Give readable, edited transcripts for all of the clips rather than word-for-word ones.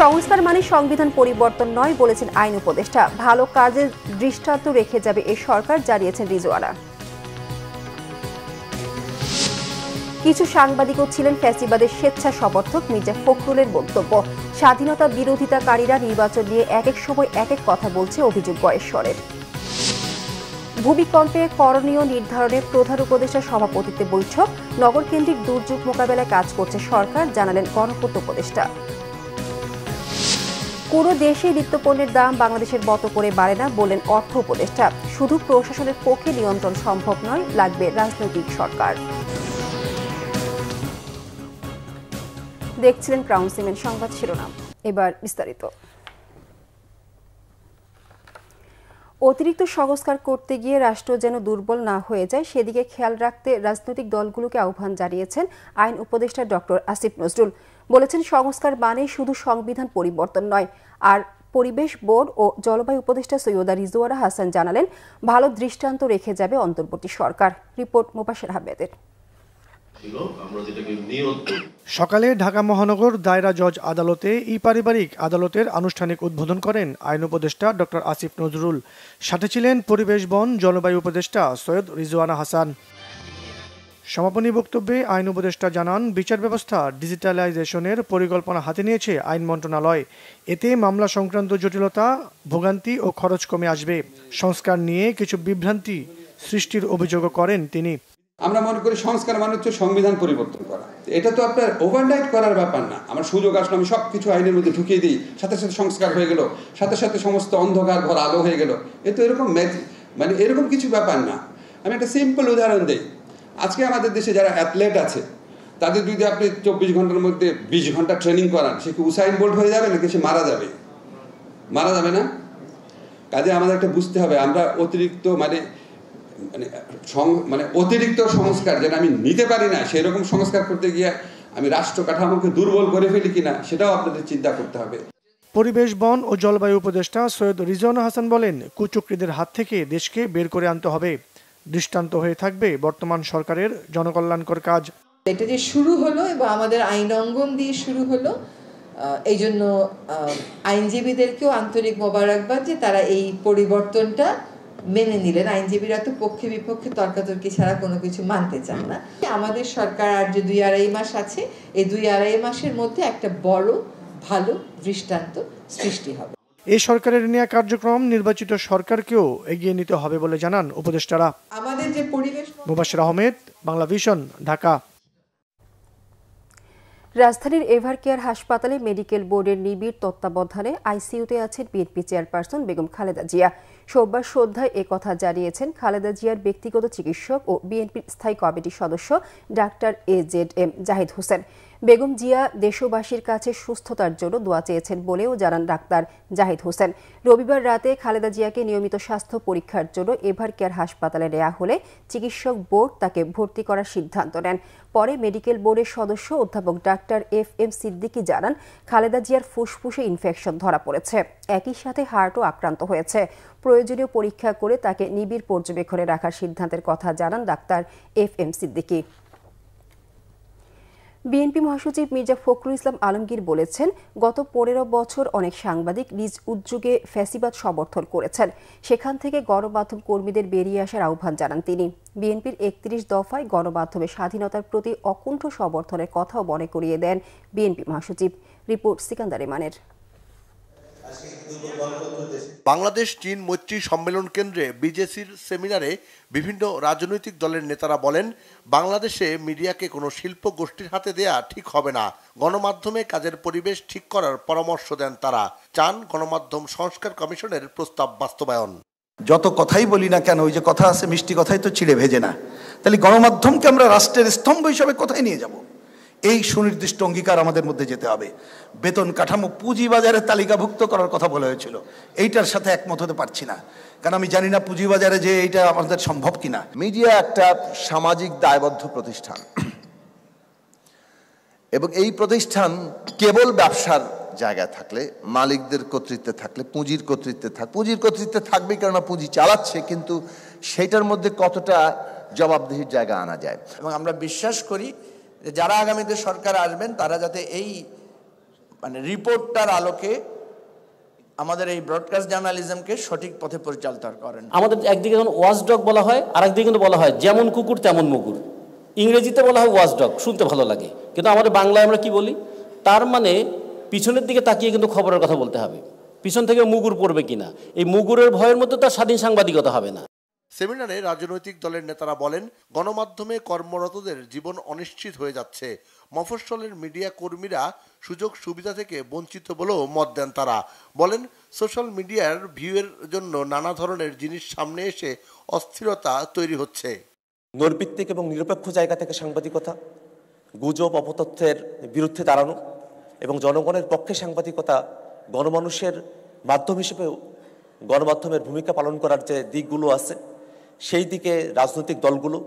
সংস্কার মানে সংবিধান পরিবর্তন নয় বলেছেন আইন উপদেষ্টা। ভালো কাজের দৃষ্টান্ত রেখে যাবে এই সরকার, জানিয়েছেন রিজওয়ানা। কিছু সাংবাদিকও ছিলেন ফ্যাসিবাদের স্বেচ্ছা সমর্থক, মির্জা ফখরুলের বক্তব্য। স্বাধীনতা বিরোধিতাকারীরা নির্বাচন নিয়ে এক এক সময় এক এক কথা বলছে, অভিযোগ গয়েশ্বরের। ভূমিকম্পে করণীয় নির্ধারণে প্রধান উপদেষ্টার সভাপতিত্বে বৈঠক। নগরকেন্দ্রিক দুর্যোগ মোকাবেলায় কাজ করছে সরকার, জানালেন গণপূর্ত উপদেষ্টা। পুরো দেশে নিত্যপণ্যের দাম বাংলাদেশের মতো করে বাড়ে না, বললেন অর্থ উপদেষ্টা। শুধু প্রশাসনের পক্ষে নিয়ন্ত্রণ সম্ভব নয়, লাগবে রাজনৈতিক সরকার। দেখছিলেন ক্রাউন সিমেন্ট সংবাদ শিরোনাম, এবার বিস্তারিত। অতিরিক্ত সংস্কার করতে গিয়ে রাষ্ট্র যেন দুর্বল না হয়ে যায় সেদিকে খেয়াল রাখতে রাজনৈতিক দলগুলোকে আহ্বান জানিয়েছেন আইন উপদেষ্টা ডক্টর আসিফ নজরুল। বলেছেন, সংস্কার মানে শুধু সংবিধান পরিবর্তন নয়। আর পরিবেশ বোর্ড ও জলবায়ু উপদেষ্টা সৈয়দা রিজওয়ানা হাসান জানালেন, ভালো দৃষ্টান্ত রেখে যাবে অন্তর্বর্তী সরকার। রিপোর্ট মোবাশ্বের আহমেদের। সকালে ঢাকা মহানগর দায়রা জজ আদালতে পারিবারিক আদালতের আনুষ্ঠানিক উদ্বোধন করেন আইন উপদেষ্টা ডক্টর আসিফ নজরুল। সাথে ছিলেন পরিবেশ বন জলবায়ু উপদেষ্টা সৈয়দ রিজওয়ানা হাসান। সমাপনী বক্তব্যে আইন উপদেষ্টা জানান, বিচার ব্যবস্থা ডিজিটালাইজেশনের পরিকল্পনা হাতে নিয়েছে আইন মন্ত্রণালয়। এতে মামলা সংক্রান্ত জটিলতা, ভোগান্তি ও খরচ কমে আসবে। সংস্কার নিয়ে কিছু বিভ্রান্তি সৃষ্টির অভিযোগও করেন তিনি। আমরা মনে করি সংস্কার মানে হচ্ছে সংবিধান পরিবর্তন করা। এটা তো আপনার ওভারনাইট করার ব্যাপার না। আমার সুযোগ আসলে আমি সবকিছু আইনের মধ্যে ঢুকিয়ে দিই, সাথে সাথে সংস্কার হয়ে গেল, সাথে সাথে সমস্ত অন্ধকার ঘর আলো হয়ে গেল। এ তো এরকম মানে এরকম কিছু ব্যাপার না। আমি একটা সিম্পল উদাহরণ দিই। আজকে আমাদের দেশে যারা অ্যাথলেট আছে তাদের যদি আপনি 24 ঘন্টার মধ্যে 20 ঘন্টা ট্রেনিং করান, সে কি উসাইন বোল্ট হয়ে যাবে নাকি সে মারা যাবে? মারা যাবে না? কাজে আমাদের একটা বুঝতে হবে, আমরা অতিরিক্ত মানে অতিরিক্ত সংস্কার যেটা আমি নিতে পারি না, সেরকম সংস্কার করতে গিয়ে আমি রাষ্ট্র কাঠামোকে দুর্বল করে ফেলি কিনা সেটাও আপনাদের চিন্তা করতে হবে। পরিবেশ বন ও জলবায়ু উপদেষ্টা সৈয়দ রিজওয়ানা হাসান বলেন, কুচক্রীদের হাত থেকে দেশকে বের করে আনতে হবে। দৃষ্টান্ত হয়ে থাকবে বর্তমান সরকারের জনকল্যাণকর কাজ। এটা যে শুরু হলো এবং আমাদের আইন অঙ্গন দিয়ে শুরু হলো, এই জন্য আইনজীবীদেরকেও আন্তরিক মোবারকবাদ যে তারা এই পরিবর্তনটা মেনে নিলেন। আইনজীবীরা তো পক্ষে বিপক্ষে তর্কাতর্কি ছাড়া কোনো কিছু মানতে চান না। আমাদের সরকার আর যে 2-2.5 মাস আছে, এই 2-2.5 মাসের মধ্যে একটা বড় ভালো দৃষ্টান্ত সৃষ্টি হবে। এই সরকারের নেওয়া কার্যক্রম নির্বাচিত সরকারকেও এগিয়ে নিতে হবে বলে জানান উপদেষ্টারা। আমাদের যে পরিবেশ। মোবাশ্বের আহমেদ, বাংলা ভিশন, ঢাকা। রাজধানীর এভারকেয়ার হাসপাতালে মেডিকেল বোর্ডের নিবিড় তত্ত্বাবধানে আইসিইউতে আছেন বিএনপি চেয়ারপারসন বেগম খালেদা জিয়া। সোমবার সন্ধ্যায় একথা জানিয়েছেন খালেদা জিয়ার ব্যক্তিগত চিকিৎসক ও বিএনপির স্থায়ী কমিটির সদস্য ডাক্তার AZM জাহিদ হোসেন। বেগম জিয়া দেশবাসীর কাছে সুস্থতার জন্য দোয়া চেয়েছেন বলেও জানান ডাক্তার জাহিদ হোসেন। রবিবার রাতে খালেদা জিয়াকে নিয়মিত স্বাস্থ্য পরীক্ষার জন্য এভারকেয়ার হাসপাতালে নেওয়া হলে চিকিৎসক বোর্ড তাকে ভর্তি করার সিদ্ধান্ত নেন। পরে মেডিকেল বোর্ডের সদস্য অধ্যাপক ডাক্তার FM সিদ্দিকী জানান, খালেদা জিয়ার ফুসফুসে ইনফেকশন ধরা পড়েছে, একই সাথে হার্টও আক্রান্ত হয়েছে। প্রয়োজনীয় পরীক্ষা করে তাকে নিবিড় পর্যবেক্ষণে রাখার সিদ্ধান্তের কথা জানান ডাক্তার FM সিদ্দিকী। বিএনপি মহাসচিব মির্জা ফখরুল ইসলাম আলমগীর বলেছেন, গত 15 বছর অনেক সাংবাদিক নিজ উদ্যোগে ফ্যাসিবাদ সমর্থন করেছেন। সেখান থেকে গণমাধ্যম কর্মীদের বেরিয়ে আসার আহ্বান জানান তিনি। বিএনপির 31 দফায় গণমাধ্যমের স্বাধীনতার প্রতি অকুণ্ঠ সমর্থনের কথাও মনে করিয়ে দেন বিএনপি মহাসচিব। রিপোর্ট সিকান্দার ইমানের। বাংলাদেশ চীন মৈত্রী সম্মেলন কেন্দ্রে বিজেসির সেমিনারে বিভিন্ন রাজনৈতিক দলের নেতারা বলেন, বাংলাদেশে মিডিয়াকে কোনো শিল্প গোষ্ঠীর হাতে দেয়া ঠিক হবে না। গণমাধ্যমে কাজের পরিবেশ ঠিক করার পরামর্শ দেন তারা। চান গণমাধ্যম সংস্কার কমিশনের প্রস্তাব বাস্তবায়ন। যত কথাই বলি না কেন, ওই যে কথা আছে, মিষ্টি কথাই তো চিড়ে ভেজে না। তাহলে গণমাধ্যমকে আমরা রাষ্ট্রের স্তম্ভ হিসাবে কোথায় নিয়ে যাব? এই সুনির্দিষ্ট অঙ্গীকার আমাদের মধ্যে যেতে হবে। বেতন কাঠামো পুঁজিবাজারে তালিকাভুক্ত করার কথা বলা হয়েছিল, এইটার সাথে একমত হতে পারছি না, কারণ আমি জানি না পুঁজিবাজারে যে এইটা আমাদের সম্ভব কিনা। মিডিয়া একটা সামাজিক দায়বদ্ধ প্রতিষ্ঠান এবং এই প্রতিষ্ঠান কেবল ব্যবসার জায়গায় থাকলে, মালিকদের কর্তৃত্বে থাকলে, পুঁজির কর্তৃত্বে থাকবে, কেননা পুঁজি চালাচ্ছে, কিন্তু সেটার মধ্যে কতটা জবাবদিহির জায়গা আনা যায়। এবং আমরা বিশ্বাস করি যে যারা আগামীতে সরকার আসবেন তারা যাতে এই মানে রিপোর্টটার আলোকে আমাদের এই ব্রডকাস্ট জার্নালিজমকে সঠিক পথে পরিচালিত করেন। আমাদের একদিকে যখন ওয়াচডগ বলা হয়, আরেকদিকে কিন্তু বলা হয় যেমন কুকুর তেমন মুগুর। ইংরেজিতে বলা হয় ওয়াচডগ, শুনতে ভালো লাগে, কিন্তু আমাদের বাংলায় আমরা কি বলি? তার মানে পিছনের দিকে তাকিয়ে কিন্তু খবরের কথা বলতে হবে, পিছন থেকে মুগুর পড়বে কিনা। এই মুগুরের ভয়ের মধ্যে তার স্বাধীন সাংবাদিকতা হবে না। সেমিনারে রাজনৈতিক দলের নেতারা বলেন, গণমাধ্যমে কর্মরতদের জীবন অনিশ্চিত হয়ে যাচ্ছে। মফস্বলের মিডিয়া কর্মীরা সুযোগ সুবিধা থেকে বঞ্চিত বলেও মত দেন তারা। বলেন, সোশ্যাল মিডিয়ার ভিউয়ের জন্য নানা ধরনের জিনিস সামনে এসে অস্থিরতা তৈরি হচ্ছে। নৈর্ভিত্তিক এবং নিরপেক্ষ জায়গা থেকে সাংবাদিকতা, গুজব অপতথ্যের বিরুদ্ধে দাঁড়ানো এবং জনগণের পক্ষে সাংবাদিকতা, গণমানুষের মাধ্যম হিসেবেও গণমাধ্যমের ভূমিকা পালন করার যে দিকগুলো আছে, সেই দিকে রাজনৈতিক দলগুলো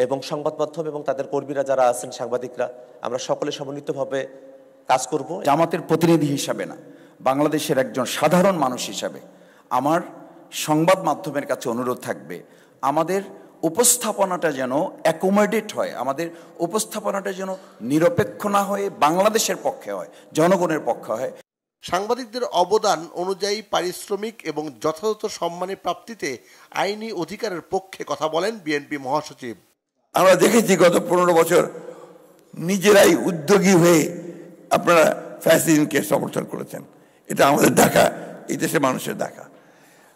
এবং সংবাদ মাধ্যম এবং তাদের কর্মীরা যারা আছেন, সাংবাদিকরা, আমরা সকলে সমন্বিতভাবে কাজ করব। জামাতের প্রতিনিধি হিসাবে না, বাংলাদেশের একজন সাধারণ মানুষ হিসাবে আমার সংবাদ মাধ্যমের কাছে অনুরোধ থাকবে, আমাদের উপস্থাপনাটা যেন অ্যাকোমোডেট হয়, আমাদের উপস্থাপনাটা যেন নিরপেক্ষ না হয়ে বাংলাদেশের পক্ষে হয়, জনগণের পক্ষে হয়। সাংবাদিকদের অবদান অনুযায়ী পারিশ্রমিক এবং যথাযথ সম্মানের প্রাপ্তিতে আইনি অধিকারের পক্ষে কথা বলেন বিএনপি মহাসচিব। আমরা দেখেছি গত 15 বছর নিজেরাই উদ্যোগী হয়ে আপনারা ফ্যাসিজমকে সমর্থন করেছেন। এটা আমাদের ঢাকা, এই দেশের মানুষের ঢাকা।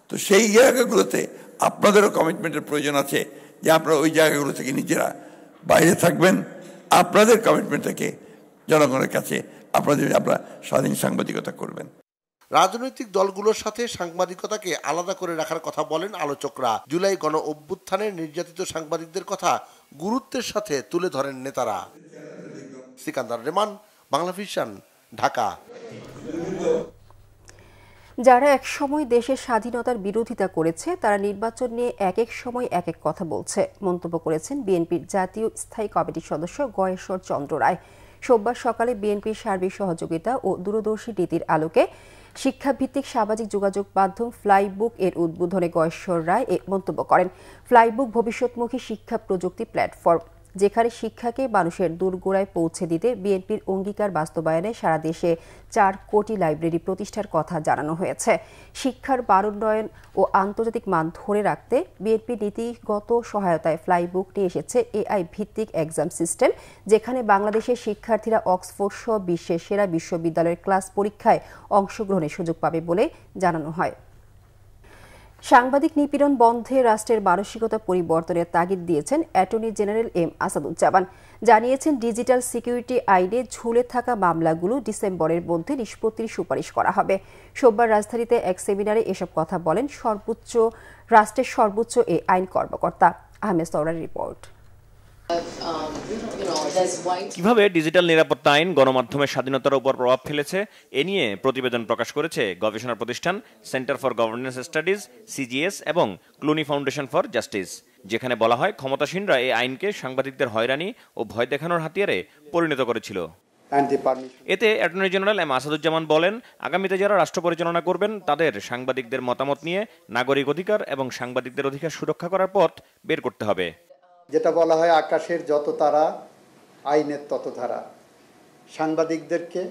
তো সেই জায়গাগুলোতে আপনাদেরও কমিটমেন্টের প্রয়োজন আছে যে আপনারা ওই জায়গাগুলো থেকে নিজেরা বাইরে থাকবেন, আপনাদের কমিটমেন্ট থেকে জনগণের কাছে আপনারা স্বাধীন সাংবাদিকতা করবেন। রাজনৈতিক দলগুলোর সাথে সাংবাদিকতাকে আলাদা করে রাখার কথা বলেন আলোচকরা। জুলাই গণ অভ্যুত্থানের নির্যাতিত সাংবাদিকদের কথা গুরুত্বের সাথে তুলে ধরেন নেতারা। সিকান্দার রেমান, বাংলা ভিশন, ঢাকা। যারা এক সময় দেশের স্বাধীনতার বিরোধিতা করেছে তারা নির্বাচন নিয়ে এক এক সময় এক এক কথা বলছে, মন্তব্য করেছেন বিএনপির জাতীয় স্থায়ী কমিটির সদস্য গয়েশ্বর চন্দ্র রায়। সোমবার সকালে বিএনপির সার্বিক সহযোগিতা ও দূরদর্শী নীতির আলোকে শিক্ষাভিত্তিক সামাজিক যোগাযোগ মাধ্যম ফ্লাইবুক এর উদ্বোধনে গয়েশ্বর রায় এ মন্তব্য করেন। ফ্লাইবুক ভবিষ্যৎমুখী শিক্ষা প্রযুক্তি প্ল্যাটফর্ম, যেখানে শিক্ষাকে মানুষের দোরগোড়ায় পৌঁছে দিতে বিএনপির অঙ্গীকার বাস্তবায়নে সারা দেশে 4 কোটি লাইব্রেরি প্রতিষ্ঠার কথা জানানো হয়েছে। শিক্ষার মানোন্নয়ন ও আন্তর্জাতিক মান ধরে রাখতে বিএনপি নীতিগত সহায়তায় ফ্লাইবুক নিয়ে এসেছে এআই ভিত্তিক এক্সাম সিস্টেম, যেখানে বাংলাদেশের শিক্ষার্থীরা অক্সফোর্ড সহ বিশ্বের সেরা বিশ্ববিদ্যালয়ের ক্লাস পরীক্ষায় অংশগ্রহণের সুযোগ পাবে বলে জানানো হয়। সাংবাদিক নিপীড়ন বন্ধে রাষ্ট্রের মানসিকতা পরিবর্তনের তাগিদ দিয়েছেন অ্যাটর্নি জেনারেল এম আসাদুজ্জামান। জানিয়েছেন, ডিজিটাল সিকিউরিটি আইনে ঝুলে থাকা মামলাগুলো ডিসেম্বরের মধ্যে নিষ্পত্তির সুপারিশ করা হবে। সোমবার রাজধানীতে এক সেমিনারে এসব কথা বলেন রাষ্ট্রের সর্বোচ্চ এই আইন কর্মকর্তা। আহমেদ সৌরার রিপোর্ট। কিভাবে ডিজিটাল নিরাপত্তা আইন গণমাধ্যমের স্বাধীনতার উপর প্রভাব ফেলেছে এ নিয়ে প্রতিবেদন প্রকাশ করেছে গবেষণা প্রতিষ্ঠান centre for governance studies CGS এবং ক্লুনি ফাউন্ডেশন ফর জাস্টিস, যেখানে বলা হয় ক্ষমতাসীনরা এই আইনকে সাংবাদিকদের হয়রানি ও ভয় দেখানোর হাতিয়ারে পরিণত করেছিল। এতে অ্যাটর্নি জেনারেল এম আসাদুজ্জামান বলেন, আগামীতে যারা রাষ্ট্র পরিচালনা করবেন তাদের সাংবাদিকদের মতামত নিয়ে নাগরিক অধিকার এবং সাংবাদিকদের অধিকার সুরক্ষা করার পথ বের করতে হবে। যেটা বলা হয় আকাশের যত তারা আইনের তত ধারা, সাংবাদিকদেরকে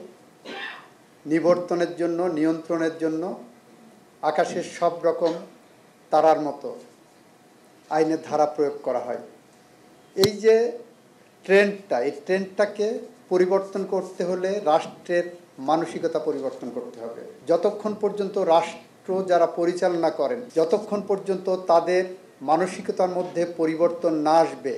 নিবর্তনের জন্য, নিয়ন্ত্রণের জন্য আকাশের সব রকম তারার মতো আইনের ধারা প্রয়োগ করা হয়। এই যে ট্রেন্ডটা, এই ট্রেন্ডটাকে পরিবর্তন করতে হলে রাষ্ট্রের মানসিকতা পরিবর্তন করতে হবে। যতক্ষণ পর্যন্ত রাষ্ট্র যারা পরিচালনা করেন, যতক্ষণ পর্যন্ত তাদের মানসিকতার মধ্যে পরিবর্তন না আসবে,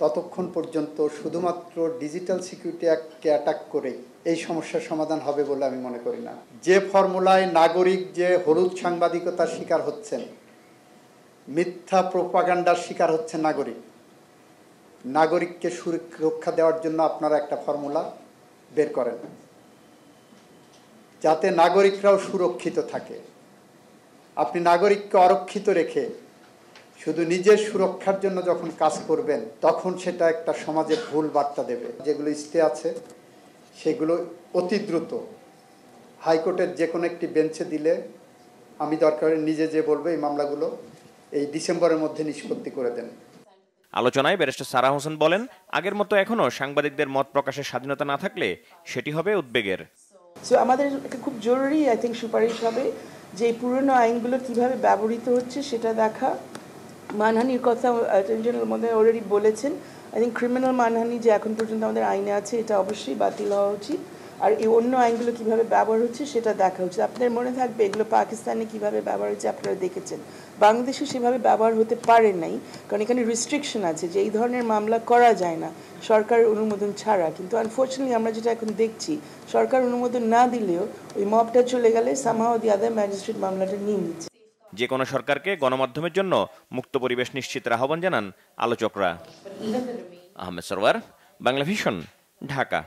ততক্ষণ পর্যন্ত শুধুমাত্র ডিজিটাল সিকিউরিটি অ্যাক্টকে অ্যাটাক করে এই সমস্যার সমাধান হবে বলে আমি মনে করি না। যে ফর্মুলায় নাগরিক যে হলুদ সাংবাদিকতার শিকার হচ্ছেন, মিথ্যা প্রোপাগান্ডার শিকার হচ্ছেন নাগরিককে সুরক্ষা দেওয়ার জন্য আপনারা একটা ফর্মুলা বের করেন, যাতে নাগরিকরাও সুরক্ষিত থাকে। আপনি নাগরিককে অরক্ষিত রেখে শুধু নিজের সুরক্ষার জন্য যখন কাজ করবেন, তখন সেটা একটা সমাজে ভুল বার্তা দেবে। যেগুলো স্টে আছে সেগুলো অতি দ্রুত হাইকোর্টের যে কোনো একটি বেঞ্চে দিলে আমি দরকার নিজে যে বলবো এই মামলাগুলো এই ডিসেম্বরের মধ্যে নিষ্পত্তি করে দেন। আলোচনায় ব্যারিস্টার সারা হোসেন বলেন, আগের মতো এখনো সাংবাদিকদের মত প্রকাশের স্বাধীনতা না থাকলে সেটি হবে উদ্বেগের। আমাদের একটা খুব জরুরি সুপারিশ হবে যে এই পুরনো আইনগুলো কিভাবে ব্যবহৃত হচ্ছে সেটা দেখা। মানহানির কথা অ্যাটর্নি জেনারেল মধ্যে অলরেডি বলেছেন। ক্রিমিনাল মানহানি যে এখন পর্যন্ত আমাদের আইনে আছে এটা অবশ্যই বাতিল হওয়া উচিত। আর এই অন্য আইনগুলো কিভাবে ব্যবহার হচ্ছে সেটা দেখা উচিত। আপনাদের মনে থাকবে এগুলো পাকিস্তানে কিভাবে ব্যবহার হচ্ছে আপনারা দেখেছেন, বাংলাদেশে সেভাবে ব্যবহার হতে পারে নাই, কারণ এখানে রিস্ট্রিকশন আছে যে এই ধরনের মামলা করা যায় না সরকারের অনুমোদন ছাড়া। কিন্তু আনফর্চুনেটলি আমরা যেটা এখন দেখছি, সরকার অনুমোদন না দিলেও ওই মবটা চলে গেলে সামহাউ দি আদার ম্যাজিস্ট্রেট মামলাটা নিয়ে নিচ্ছে। যে কোনো সরকারকে গণমাধ্যমের জন্য মুক্ত পরিবেশ নিশ্চিতের আহ্বান জানান আলোচকরা। আহমেদ সরওয়ার, বাংলা ভিশন, ঢাকা।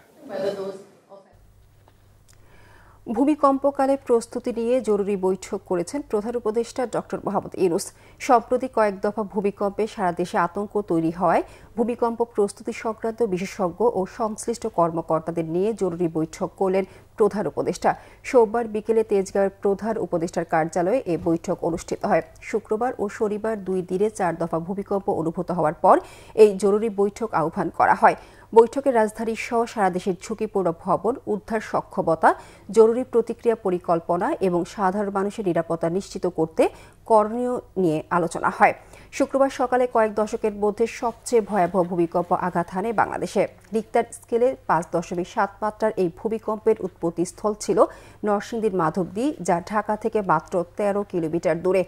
ভূমিকম্পকালে প্রস্তুতি নিয়ে জরুরি বৈঠক করেছেন প্রধান উপদেষ্টা ডক্টর মোহাম্মদ ইউনূস। সম্প্রতি কয়েক দফা ভূমিকম্পে সারা দেশে আতঙ্ক তৈরি হওয়ায় ভূমিকম্প প্রস্তুতি সংক্রান্ত বিশেষজ্ঞ ও সংশ্লিষ্ট কর্মকর্তাদের নিয়ে জরুরি বৈঠক করলেন প্রধান উপদেষ্টা। সোমবার বিকেলে তেজগাঁওয়ের প্রধান উপদেষ্টার কার্যালয়ে এ বৈঠক অনুষ্ঠিত হয়। শুক্রবার ও শনিবার 2 দিনে 4 দফা ভূমিকম্প অনুভূত হওয়ার পর এই জরুরি বৈঠক আহ্বান করা হয়। বৈঠকে রাজধানী সহ সারা দেশের ঝুঁকিপূর্ণ ভবন উদ্ধার সক্ষমতা, জরুরি প্রতিক্রিয়া পরিকল্পনা এবং সাধারণ মানুষের নিরাপত্তা নিশ্চিত করতে করণীয় নিয়ে আলোচনা হয়। শুক্রবার সকালে কয়েক দশকের মধ্যে সবচেয়ে ভয়াবহ ভূমিকম্প আঘাত হানে বাংলাদেশে। রিক্টার স্কেলে 5.7 মাত্রার এই ভূমিকম্পের উৎপত্তিস্থল ছিল নরসিংদীর মাধবদী, যা ঢাকা থেকে মাত্র 13 কিলোমিটার দূরে।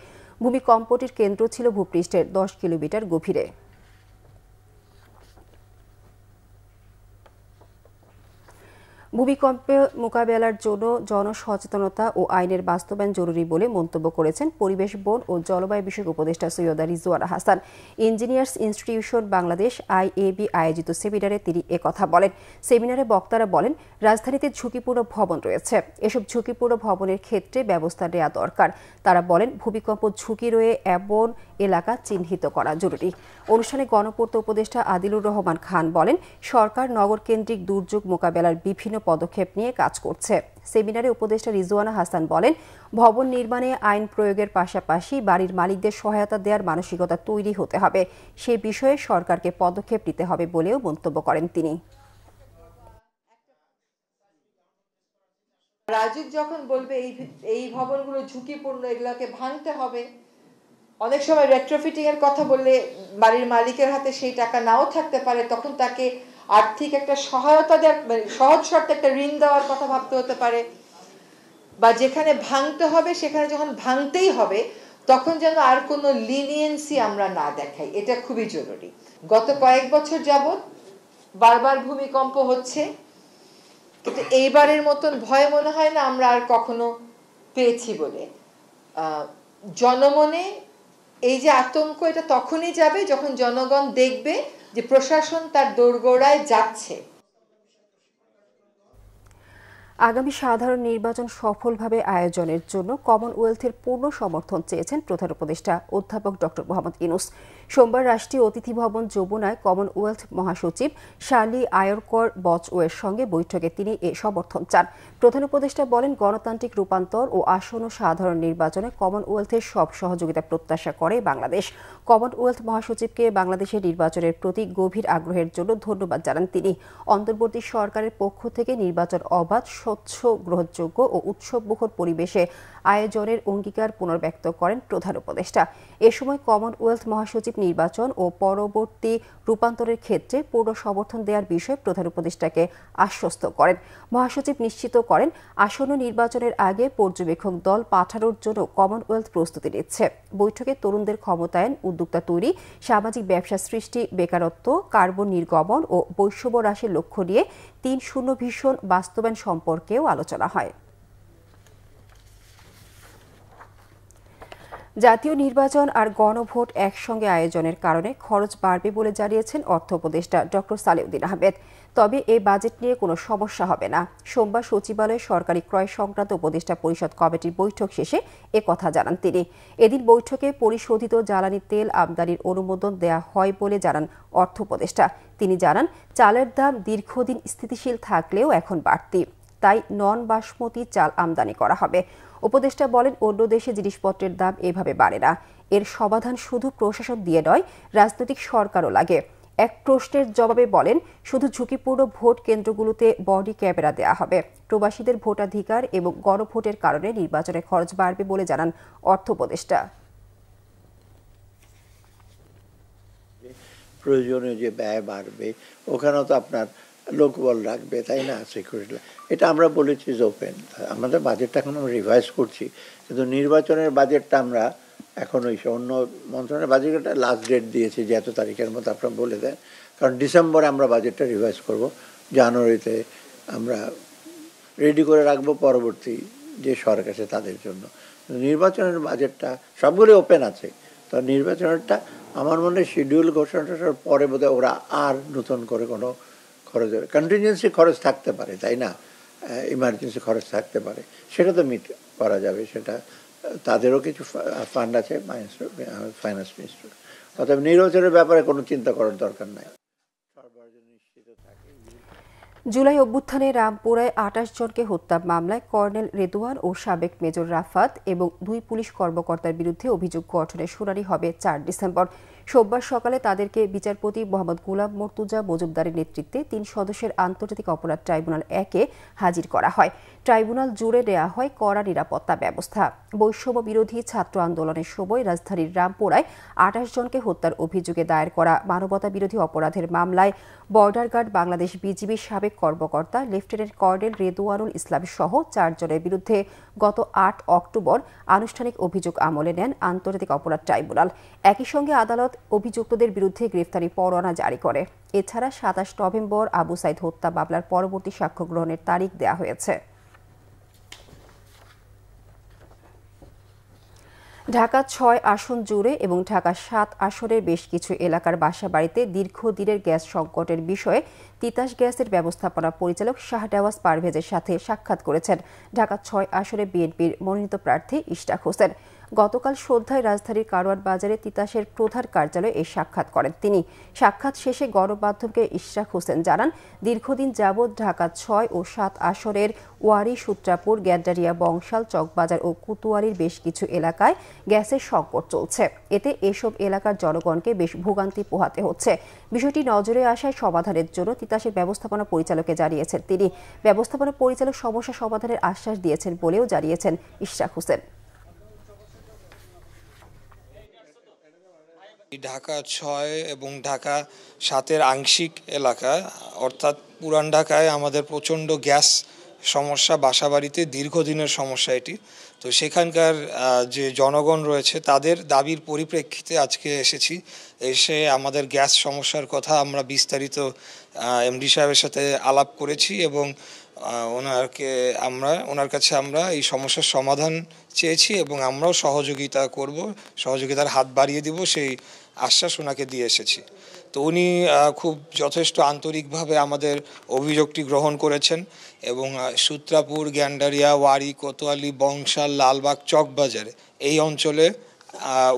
ভূমিকম্পটির কেন্দ্র ছিল ভূপৃষ্ঠের 10 কিলোমিটার গভীরে। ভূমিকম্পে মোকাবেলার জন্য জনসচেতনতা ও আইনের বাস্তবায়ন জরুরি বলে মন্তব্য করেছেন পরিবেশ, বন ও জলবায়ু বিষয়ক উপদেষ্টা Syeda Rizwana Hasan. Engineers institution Bangladesh IAB আয়োজিত সেমিনারে তিনি একথা বলেন। সেমিনারে বক্তারা বলেন, রাজধানীতে ঝুঁকিপূর্ণ ভবন রয়েছে, এসব ঝুঁকিপূর্ণ ভবনের ক্ষেত্রে ব্যবস্থা নেওয়া দরকার। তারা বলেন, ভূমিকম্প ঝুঁকি রয়ে এমন এলাকা চিহ্নিত করা জরুরি। অনুষ্ঠানে গণপূর্ত উপদেষ্টা আদিলুর রহমান খান বলেন, সরকার নগরকেন্দ্রিক দুর্যোগ মোকাবেলার বিভিন্ন পদক্ষেপ নিয়ে কাজ করছে। সেমিনারে উপদেষ্টা রিজওয়ানা হাসান বলেন, ভবন নির্মাণে আইন প্রয়োগের পাশাপাশি বাড়ির মালিকদের সহায়তা দেওয়ার মানসিকতা তৈরি হতে হবে। সে বিষয়ে সরকারকে পদক্ষেপ নিতে হবে বলেও মন্তব্য করেন তিনি। রাজুক যখন বলবে এই ভবনগুলো ঝুঁকিপূর্ণ, এগুলোকে ভাঙতে হবে, অনেক সময় রেট্রোফিটিং এর কথা বললে বাড়ির মালিকের হাতে সেই টাকা নাও থাকতে পারে, তখন তাকে আর্থিক একটা সহায়তা দেওয়ার, সহজ শর্তে একটা ঋণ দেওয়ার কথা ভাবতে হতে পারে। বা যেখানে ভাঙতে হবে সেখানে যখন ভাঙতেই হবে তখন যেন আর কোনো লিনিয়েন্সি আমরা না দেখাই, এটা খুবই জরুরি। গত কয়েক বছর যাবত বারবার ভূমিকম্প হচ্ছে, কিন্তু এইবারের মতন ভয় মনে হয় না আমরা আর কখনো পেয়েছি বলে। জনমনে এই যে আতঙ্ক, এটা তখনই যাবে যখন জনগণ দেখবে যে প্রশাসন তার দোরগোড়ায় যাচ্ছে। আগামী সাধারণ নির্বাচন সফলভাবে আয়োজনের জন্য কমনওয়েলথের পূর্ণ সমর্থন চেয়েছেন প্রধান উপদেষ্টা অধ্যাপক ডক্টর মোহাম্মদ ইউনূস। সোমবার রাষ্ট্রীয় অতিথি ভবন যমুনায় কমনওয়েলথ মহাসচিব শার্লি আয়রকর বচওয়ের সঙ্গে বৈঠকে তিনি এ সমর্থন চান। প্রধান উপদেষ্টা বলেন, গণতান্ত্রিক রূপান্তর ও আসন্ন সাধারণ নির্বাচনে কমনওয়েলথের সব সহযোগিতা প্রত্যাশা করে বাংলাদেশ। কমনওয়েলথ মহাসচিবকে বাংলাদেশের নির্বাচনের প্রতি গভীর আগ্রহের জন্য ধন্যবাদ জানান তিনি। অন্তর্বর্তী সরকারের পক্ষ থেকে নির্বাচন অবাধ, স্বচ্ছ, গ্রহণযোগ্য ও উৎসবমুখর পরিবেশে আয়োজনের অঙ্গীকার পুনর্ব্যক্ত করেন প্রধান উপদেষ্টা। এ সময় কমনওয়েলথ মহাসচিব নির্বাচন ও পরবর্তী রূপান্তরের ক্ষেত্রে পূর্ণ সমর্থন দেওয়ার বিষয়ে প্রধান উপদেষ্টাকে আশ্বস্ত করেন। মহাসচিব নিশ্চিত করেন, আসন্ন নির্বাচনের আগে পর্যবেক্ষক দল পাঠানোর জন্য কমনওয়েলথ প্রস্তুতি নিচ্ছে। বৈঠকে তরুণদের ক্ষমতায়ন, উদ্যোক্তা তৈরি, সামাজিক ব্যবসা সৃষ্টি, বেকারত্ব, কার্বন নির্গমন ও বৈষম্য হ্রাসের লক্ষ্য নিয়ে ৩-০ ভিশন বাস্তবায়ন সম্পর্কেও আলোচনা হয়। জাতীয় নির্বাচন আর গণভোট একসঙ্গে আয়োজনের কারণে খরচ বাড়বে বলে জানিয়েছেন অর্থ উপদেষ্টা ডক্টর সালেউদ্দিন আহমেদ। তবে এই বাজেট নিয়ে কোনো সমস্যা হবে না। সোমবার সচিবালয়ে সরকারি ক্রয় সংক্রান্ত উপদেষ্টা পরিষদ কমিটির বৈঠক শেষে একথা জানান তিনি। এদিন বৈঠকে পরিশোধিত জ্বালানি তেল আমদানির অনুমোদন দেয়া হয় বলে জানান অর্থ উপদেষ্টা। তিনি জানান, চালের দাম দীর্ঘদিন স্থিতিশীল থাকলেও এখন বাড়তি। তাই নন বাসমতি চাল আমদানি করা হবে। উপদেষ্টা বলেন, অন্য দেশে জিনিসপত্রের দাম এভাবে বাড়ে না। এর সমাধান শুধু প্রশাসন দিয়ে নয়, রাজনৈতিক সরকারও লাগে। এক প্রশ্নের জবাবে বলেন, শুধু ঝুঁকিপূর্ণ ভোট কেন্দ্রগুলোতে বডি ক্যামেরা দেওয়া হবে। প্রবাসীদের ভোটাধিকার এবং গণভোটের কারণে নির্বাচনের খরচ বাড়বে বলে জানান অর্থ উপদেষ্টা। প্রয়োজনীয় যে ব্যয় বাড়বে, ওখানেও তো আপনার লোকবল রাখবে, তাই না, সিকিউরিটি। এটা আমরা বলেছি যে ওপেন। আমাদের বাজেটটা এখন আমরা রিভাইজ করছি, কিন্তু নির্বাচনের বাজেটটা আমরা এখন ওই অন্য মন্ত্রণালয়ের বাজেটটা লাস্ট ডেট দিয়েছি যে এত তারিখের মতো আপনারা বলে দেন, কারণ ডিসেম্বরে আমরা বাজেটটা রিভাইজ করব, জানুয়ারিতে আমরা রেডি করে রাখবো পরবর্তী যে সরকার আছে তাদের জন্য। নির্বাচনের বাজেটটা সবগুলো ওপেন আছে, তো নির্বাচনেরটা আমার মনে হয় শিডিউল ঘোষণাটার পরে বোধহয় ওরা আর নতুন করে কোনো খরচ, কন্টিনজেন্সি খরচ থাকতে পারে, তাই না, ইমার্জেন্সি খরচ থাকতে পারে, সেটা তো মিট করা যাবে, সেটা তাদেরও কিছু ফান্ড আছে ফাইন্যান্স মিনিস্টার। অর্থাৎ নির্বাচনের ব্যাপারে কোনো চিন্তা করার দরকার নাই। জুলাই অভ্যুত্থানে রামপুরায় ২৮ জনকে হত্যা মামলায় কর্নেল রেদওয়ান ও সাবেক মেজর রাফাত এবং ২ পুলিশ কর্মকর্তার বিরুদ্ধে অভিযোগ গঠনের শুনানি হবে ৪ ডিসেম্বর। সোমবার সকালে তাদেরকে বিচারপতি মোহাম্মদ গোলাম মর্তুজা মজুমদারের নেতৃত্বে ৩ সদস্যের আন্তর্জাতিক অপরাধ ট্রাইব্যুনাল ১-এ হাজির করা হয়। ট্রাইব্যুনাল জুড়ে দেয়া হয় কড়া নিরাপত্তা ব্যবস্থা। বৈষম্য বিরোধী ছাত্র আন্দোলনের সময় রাজধানীর রামপুরায় ২৮ জনকে হত্যার অভিযোগে দায়ের করা মানবতা বিরোধী অপরাধের মামলায় বর্ডার গার্ড বাংলাদেশ বিজিবির সাবেক কর্মকর্তা লেফটেন্যান্ট কর্নেল রেদওয়ানুল ইসলাম সহ ৪ জনের বিরুদ্ধে গত ৮ অক্টোবর আনুষ্ঠানিক অভিযোগ আমলে নেন আন্তর্জাতিক অপরাধ ট্রাইব্যুনাল। একই সঙ্গে আদালত অভিযুক্তদের বিরুদ্ধে গ্রেফতারি পরোয়ানা জারি করে। এছাড়া ২৭ নভেম্বর আবু সাইদ হত্যা মামলার পরবর্তী সাক্ষ্য গ্রহণের তারিখ দেওয়া হয়েছে। ঢাকা ৬ আসন জুড়ে এবং ঢাকা ৭ আসনের বেশ কিছু এলাকার বাসাবাড়িতে দীর্ঘদিনের গ্যাস সংকটের বিষয়ে তিতাস গ্যাসের ব্যবস্থাপনা পরিচালক শাহনেওয়াজ পারভেজের সাথে সাক্ষাৎ করেছেন ঢাকা ৬ আসনে বিএনপির মনোনীত প্রার্থী ইশরাক হোসেন। গতকাল সন্ধ্যায় রাজধানীর কারওয়ান বাজারে তিতাসের প্রধান কার্যালয়ে এই সাক্ষাৎ করেন তিনি। সাক্ষাৎ শেষে গণমাধ্যমকে ইশরাক হোসেন জানান, দীর্ঘদিন যাবৎ ঢাকা ৬ ও ৭ আসনের ওয়ারী, সূত্রাপুর, গ্যান্ডারিয়া, বংশাল, চকবাজার ও কুতুয়ারির বেশ কিছু এলাকায় গ্যাসের সংকট চলছে। এতে এসব এলাকার জনগণকে বেশ ভোগান্তি পোহাতে হচ্ছে। বিষয়টি নজরে আসায় সমাধানের জন্য তিতাসের ব্যবস্থাপনা পরিচালককে জানিয়েছেন তিনি। ব্যবস্থাপনা পরিচালক সমস্যা সমাধানের আশ্বাস দিয়েছেন বলেও জানিয়েছেন ইশরাক হোসেন। ঢাকা ৬ এবং ঢাকা ৭-এর আংশিক এলাকা, অর্থাৎ পুরান ঢাকায় আমাদের প্রচণ্ড গ্যাস সমস্যা, বাসাবাড়িতে দীর্ঘদিনের সমস্যা এটি। তো সেখানকার যে জনগণ রয়েছে তাদের দাবির পরিপ্রেক্ষিতে আজকে এসেছি। এসে আমাদের গ্যাস সমস্যার কথা আমরা বিস্তারিত এমডি সাহেবের সাথে আলাপ করেছি এবং ওনার কাছে আমরা এই সমস্যার সমাধান চেয়েছি এবং আমরাও সহযোগিতা করব, সহযোগিতার হাত বাড়িয়ে দিব, সেই আশ্বাস ওনাকে দিয়ে এসেছি। তো উনি খুব যথেষ্ট আন্তরিকভাবে আমাদের অভিযোগটি গ্রহণ করেছেন এবং সূত্রাপুর, গ্যান্ডারিয়া, ওয়ারী, কোতোয়ালি, বংশাল, লালবাগ, চকবাজারে এই অঞ্চলে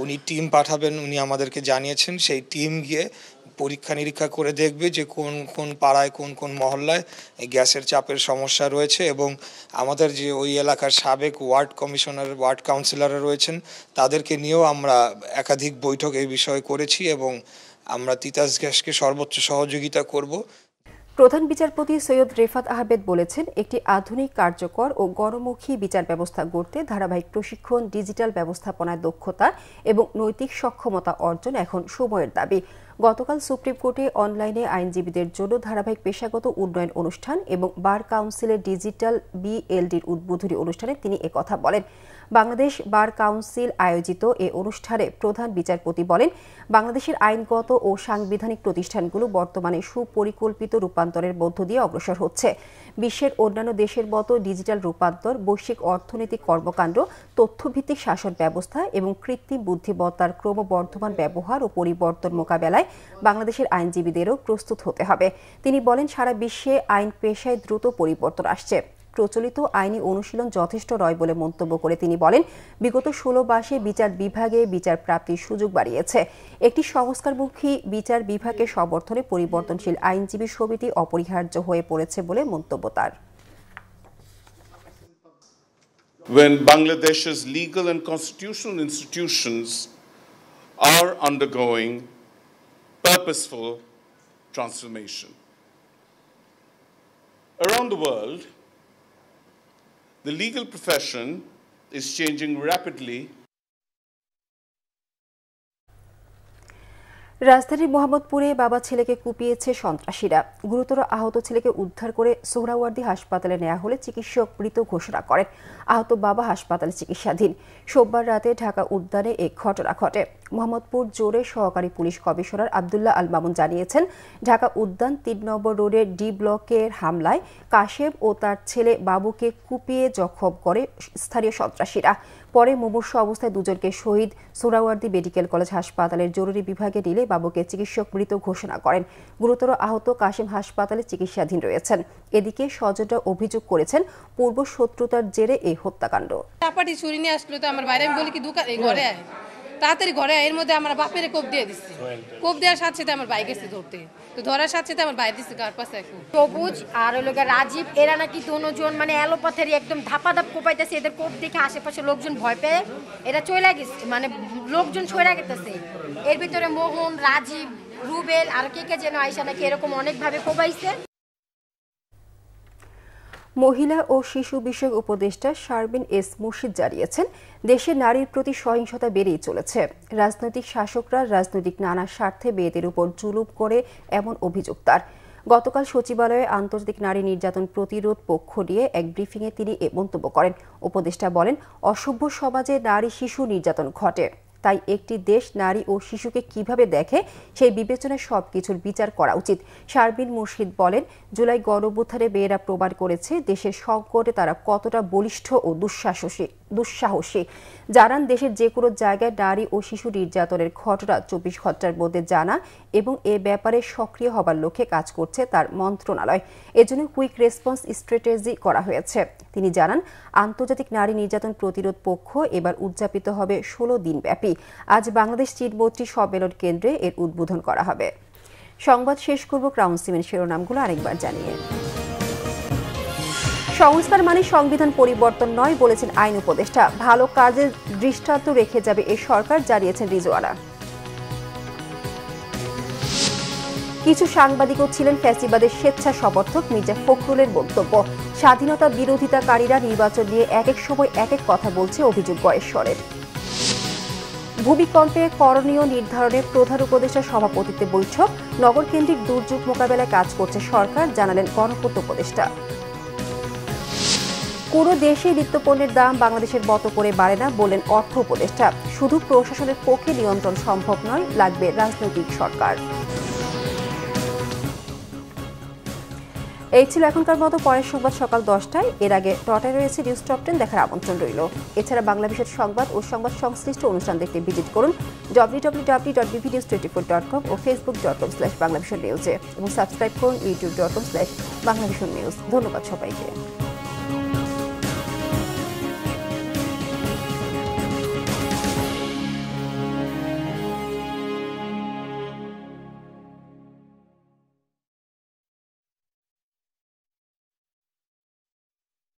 উনি টিম পাঠাবেন, উনি আমাদেরকে জানিয়েছেন। সেই টিম গিয়ে পরীক্ষা নিরীক্ষা করে দেখবে যে কোন কোন পাড়ায়, কোন কোন মহল্লায় গ্যাসের চাপের সমস্যা রয়েছে এবং আমাদের যে ওই এলাকার সাবেক ওয়ার্ড কমিশনার, ওয়ার্ড কাউন্সিলররা রয়েছেন তাদেরকে নিয়েও আমরা একাধিক বৈঠক এই বিষয়ে করেছি এবং আমরা তিতাস গ্যাসকে সর্বোচ্চ সহযোগিতা করব। প্রধান বিচারপতি সৈয়দ রেফাত আহমেদ বলেছেন, একটি আধুনিক, কার্যকর ও গণমুখী বিচার ব্যবস্থা গড়তে ধারাবাহিক প্রশিক্ষণ, ডিজিটাল ব্যবস্থাপনায় দক্ষতা এবং নৈতিক সক্ষমতা অর্জন এখন সময়ের দাবি। গতকাল সুপ্রিম কোর্টে অনলাইনে আইনজীবীদের জন্য ধারাবাহিক পেশাগত উন্নয়ন অনুষ্ঠান এবং বার কাউন্সিলের ডিজিটাল বিএলডির উদ্বোধনী অনুষ্ঠানে তিনি একথা বলেন। বাংলাদেশ বার কাউন্সিল আয়োজিত এ অনুষ্ঠানে প্রধান বিচারপতি বলেন, বাংলাদেশের আইনগত ও সাংবিধানিক প্রতিষ্ঠানগুলো বর্তমানে সুপরিকল্পিত রূপান্তরের মধ্য দিয়ে অগ্রসর হচ্ছে। বিশ্বের অন্যান্য দেশের মতো ডিজিটাল রূপান্তর, বৈশ্বিক অর্থনৈতিক কর্মকাণ্ড, তথ্যভিত্তিক শাসন ব্যবস্থা এবং কৃত্রিম বুদ্ধিমত্তার ক্রমবর্ধমান ব্যবহার ও পরিবর্তন মোকাবেলায় বাংলাদেশের আইনজীবীদেরও প্রস্তুত হতে হবে। তিনি বলেন, সারা বিশ্বে আইন পেশায় দ্রুত পরিবর্তন আসছে। প্রচলিত আইনি অনুশীলন যথেষ্ট নয় বলে মন্তব্য করে তিনি বলেন, বিগত ১৬ মাসে বিচার বিভাগে বিচার প্রাপ্তির সুযোগ বাড়িয়েছে। একটি সংস্কারমুখী বিচার বিভাগের সমর্থনে পরিবর্তনশীল আইনজীবী সমিতি অপরিহার্য হয়ে পড়েছে বলে মন্তব্য তার। when Bangladesh's legal and constitutional institutions are undergoing purposeful transformation. Around the world, the legal profession is changing rapidly. রাজধানীর মোহাম্মদপুরে বাবা ছেলেকে কুপিয়েছে সন্ত্রাসীরা। গুরুতর আহত ছেলেকে উদ্ধার করে সোহরাওয়ার্দী হাসপাতালে নেওয়া হলে চিকিৎসক মৃত ঘোষণা করেন। আহত বাবা হাসপাতালে চিকিৎসাধীন। সোমবার রাতে ঢাকা উদ্যানে এক ঘটনা ঘটে। মোহাম্মদপুর জোরের সহকারী পুলিশ কমিশনার আব্দুল্লাহ আল মামুন জানিয়েছেন, ঢাকা উদ্যান ৩ নম্বর রোডের ডি ব্লকের হামলায় কাশেম ও তার ছেলে বাবুকে কুপিয়ে জখম করে স্থানীয় সন্ত্রাসীরা। পরে মুমূর্ষ অবস্থায় দুজনকে শহীদ সোহরাওয়ার্দী মেডিকেল কলেজ হাসপাতালের জরুরি বিভাগে নিলে বাবুকে চিকিৎসক মৃত ঘোষণা করেন। গুরুতর আহত কাশেম হাসপাতালে চিকিৎসাধীন রয়েছেন। এদিকে স্বজনরা অভিযোগ করেছেন পূর্ব শত্রুতার জেরে এই হত্যাকাণ্ড। চাপাটি ছুরি নিয়ে আসলো তো আমার বাইরে, আমি বলি কি ঘরে আয়, তাড়াতাড়ি ঘরে এর মধ্যে আমার বাপের কোপ দিয়ে দিচ্ছে। কোপ দেওয়ার সাথে সাথে আমার বাইক গেছে ধরতে, তো ধরার সাথে সাথে আমার বাইরে দিচ্ছে গার পাশে। সবুজ আর ওই লোকের রাজীব, এরা নাকি দুজন মানে এলোপাথের একদম ধাপাধাপ কোপাইতেছে। এদের কোপ দেখে আশেপাশে লোকজন ভয় পেয়ে এরা চলে গেছে, মানে লোকজন সরে গেছে। এর ভিতরে মোহন, রাজীব, রুবেল আর কে যেন আইসা নাকি এরকম অনেকভাবে কোপাইছে। মহিলা ও শিশু বিষয়ক উপদেষ্টা শারবিন এস মুর্শিদ জানিয়েছেন, দেশে নারীর প্রতি সহিংসতা বেড়েই চলেছে। রাজনৈতিক শাসকরা রাজনৈতিক নানা স্বার্থে মেয়েদের উপর জুলুম করে, এমন অভিযোগ তার। গতকাল সচিবালয়ে আন্তর্জাতিক নারী নির্যাতন প্রতিরোধ পক্ষ নিয়ে এক ব্রিফিংয়ে তিনি এ মন্তব্য করেন। উপদেষ্টা বলেন, অসভ্য সমাজে নারী শিশু নির্যাতন ঘটে, তাই একটি দেশ নারী ও শিশুকে কিভাবে দেখে সেই বিবেচনায় সবকিছুর বিচার করা উচিত। শারবিন মুর্শিদ বলেন, জুলাই গণঅভ্যুত্থানে মেয়েরা প্রমাণ করেছে দেশের সংকটে তারা কতটা বলিষ্ঠ ও দুঃসাহসী। জানান, দেশের যে কোনো জায়গায় নারী ও শিশু নির্যাতনের ঘটনা 24 ঘন্টার মধ্যে জানা এবং এ ব্যাপারে সক্রিয় হবার লক্ষ্যে কাজ করছে তার মন্ত্রণালয়। এজন্য কুইক রেসপন্স স্ট্র্যাটেজি করা হয়েছে। তিনি জানান, আন্তর্জাতিক নারী নির্যাতন প্রতিরোধ পক্ষ এবার উদযাপিত হবে 16 দিন ব্যাপী। আজ বাংলাদেশ চীনমৈত্রী সম্মেলন কেন্দ্রে এর উদ্বোধন করা হবে। সংবাদ শেষ করব ক্রাউন সিমেন্ট শিরোনামগুলো আরেকবার জানিয়ে। সংস্কার মানে সংবিধান পরিবর্তন নয় বলেছেন আইন উপদেষ্টা। ভালো কাজের দৃষ্টান্ত রেখে যাবে এই সরকার, জানিয়েছেন রিজওয়ানা। কিছু সাংবাদিকও ছিলেন ফ্যাসিবাদের স্বেচ্ছা সমর্থক, মির্জা ফখরুলের বক্তব্য। স্বাধীনতা বিরোধিতাকারীরা নির্বাচন নিয়ে এক এক সময় এক এক কথা বলছে, অভিযোগ গয়েশ্বরের। ভূমিকম্পে করণীয় নির্ধারণে প্রধান উপদেষ্টার সভাপতিত্বে বৈঠক। নগরকেন্দ্রিক দুর্যোগ মোকাবেলায় কাজ করছে সরকার, জানালেন গণপূর্ত উপদেষ্টা। পুরো দেশে নিত্যপণ্যের দাম বাংলাদেশের মতো করে বাড়ে না, বললেন অর্থ উপদেষ্টা। শুধু প্রশাসনের পক্ষে নিয়ন্ত্রণ সম্ভব নয়, লাগবে রাজনৈতিক সরকার। এই ছিল এখনকার মতো। পরের সংবাদ সকাল 10টায়। এর আগে টটায় রয়েছে নিউজ টপ 10 দেখার আমন্ত্রণ রইল। এছাড়া বাংলাদেশের সংবাদ ও সংবাদ সংশ্লিষ্ট অনুষ্ঠান দেখতে ভিজিট করুন www.bbnews24.com ও facebook.com/banglavisionnews এবং সাবস্ক্রাইব করুন youtube.com/banglavisionnews। ধন্যবাদ সবাইকে।